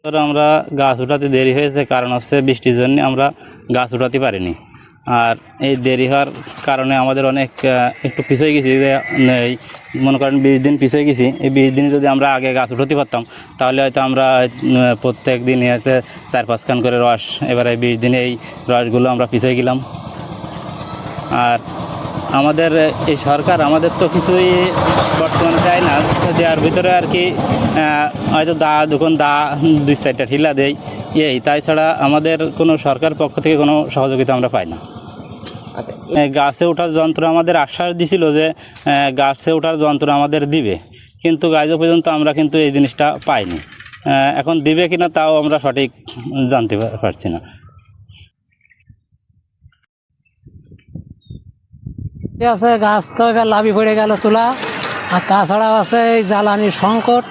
আমরা গাছ উঠাতে দেরি হয়েছে, কারণ হচ্ছে বৃষ্টির জন্য আমরা গাছ উঠাতে পারিনি। আর এই দেরি হওয়ার কারণে আমাদের অনেক একটু পিছিয়ে গেছি, যে এই মনে করেন 20 দিন পিছিয়ে গেছি। এই 20 দিনে যদি আমরা আগে গাছ উঠাতে পারতাম, তাহলে হয়তো আমরা প্রত্যেক দিনই হয়তো 4-5 খান করে রস, এবারে 20 দিনে এই রসগুলো আমরা পিছিয়ে গেলাম। আর আমাদের এই সরকার আমাদের তো কিছুই বর্তমানে দেয় না, দেওয়ার ভিতরে আর কি হয়তো দুখন 2-4টা ঠিলা দেয়, এই তাই ছাড়া আমাদের কোনো সরকার পক্ষ থেকে কোনো সহযোগিতা আমরা পাই না। আচ্ছা, গাছে ওঠার যন্ত্র আমাদের আশ্বাস দিছিল যে গাছে ওঠার যন্ত্র আমাদের দিবে, কিন্তু আজও পর্যন্ত আমরা কিন্তু এই জিনিসটা পাইনি। এখন দিবে কিনা তাও আমরা সঠিক জানতে পারছি না। আছে গাছ তো এবার লাভি পড়ে গেল তোলা, আর তাছাড়াও আছে এই জ্বালানির সংকট,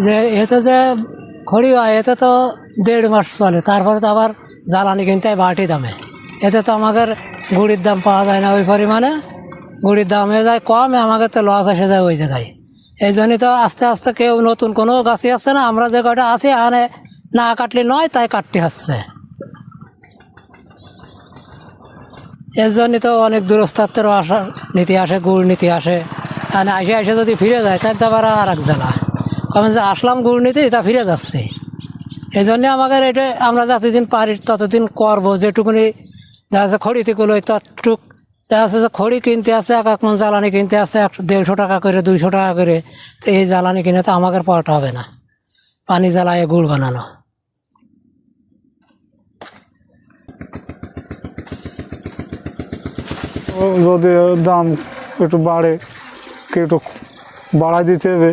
যে এতে যে খড়ি হয় এতে তো 1.5 মাস চলে, তারপরে তো আবার জ্বালানি কিনতে হয় বাটি দামে। এতে তো আমাদের গুড়ির দাম পাওয়া যায় না ওই পরিমাণে, গুড়ির দাম হয়ে যায় কম, আমাদের তো লস এসে যায় ওই জায়গায়। এই জন্যই তো আস্তে আস্তে কেউ নতুন কোনো গাছই আসছে না, আমরা যে কয়টা আছি আনে না কাটলে নয়, তাই কাটতে হচ্ছে। এর জন্যই তো অনেক দূরস্থাত্বের আসা নীতি আসে, গুড় নীতি আসে, আর আসে যদি ফিরে যায় তার তো আবার আর এক জ্বালা, কারণ যে আসলাম গুড় নীতি তা ফিরে যাচ্ছে। এই জন্যে আমাদের এটা আমরা যতদিন পারি ততদিন করবো, যেটুকুনি দেখা যাচ্ছে খড়ি থেকে লই ততটুক, দেখা যাচ্ছে যে খড়ি কিনতে আসে 1 মণ, জ্বালানি কিনতে আসে 150 টাকা করে, 200 টাকা করে। তো এই জ্বালানি কিনে তো আমাদের পাওয়াটা হবে না, পানি জ্বালায় গুড় বানানো। যদি দাম একটু বাড়ে, একটু বাড়াই দিতে হবে,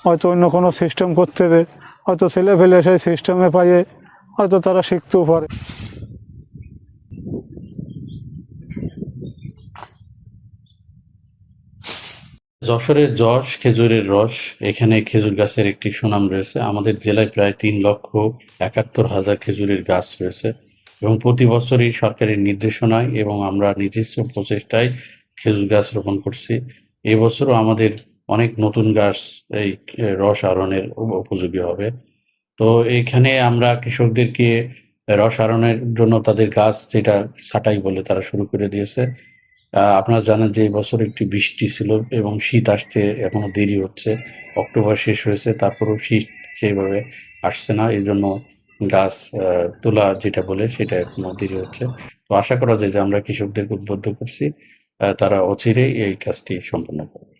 হয়তো অন্য কোনো সিস্টেম করতে হবে, হয়তো ছেলে ফেলে সেই সিস্টেমে পাইয়ে হয়তো তারা শিখতেও পারে। যশোরের যশ খেজুরের রস, এখানে খেজুর গাছের একটি সুনাম রয়েছে। আমাদের জেলায় প্রায় 3,71,000 খেজুরের গাছ রয়েছে এবং প্রতি বছরই সরকারের নির্দেশনায় এবং আমরা নিজস্ব প্রচেষ্টায় খেজুর গাছ রোপণ করছি। এবছরও আমাদের অনেক নতুন গাছ এই রস আহরণের উপযোগী হবে। তো এইখানে আমরা কৃষকদেরকে রস আহরণের জন্য তাদের গাছ যেটা ছাঁটাই বলে তারা শুরু করে দিয়েছে। আপনারা জানেন যে এই বছর একটি বৃষ্টি ছিল এবং শীত আসতে এখনো দেরি হচ্ছে। অক্টোবর শেষ হয়েছে, তারপরেও শীত সেইভাবে আসছে না। এজন্য গাছ তোলা যেটা বলে সেটা এখনো দেরি হচ্ছে। তো আশা করা যায় যে আমরা কৃষকদেরকে উদ্বুদ্ধ করছি, তারা অচিরেই এই কাজটি সম্পন্ন করবে।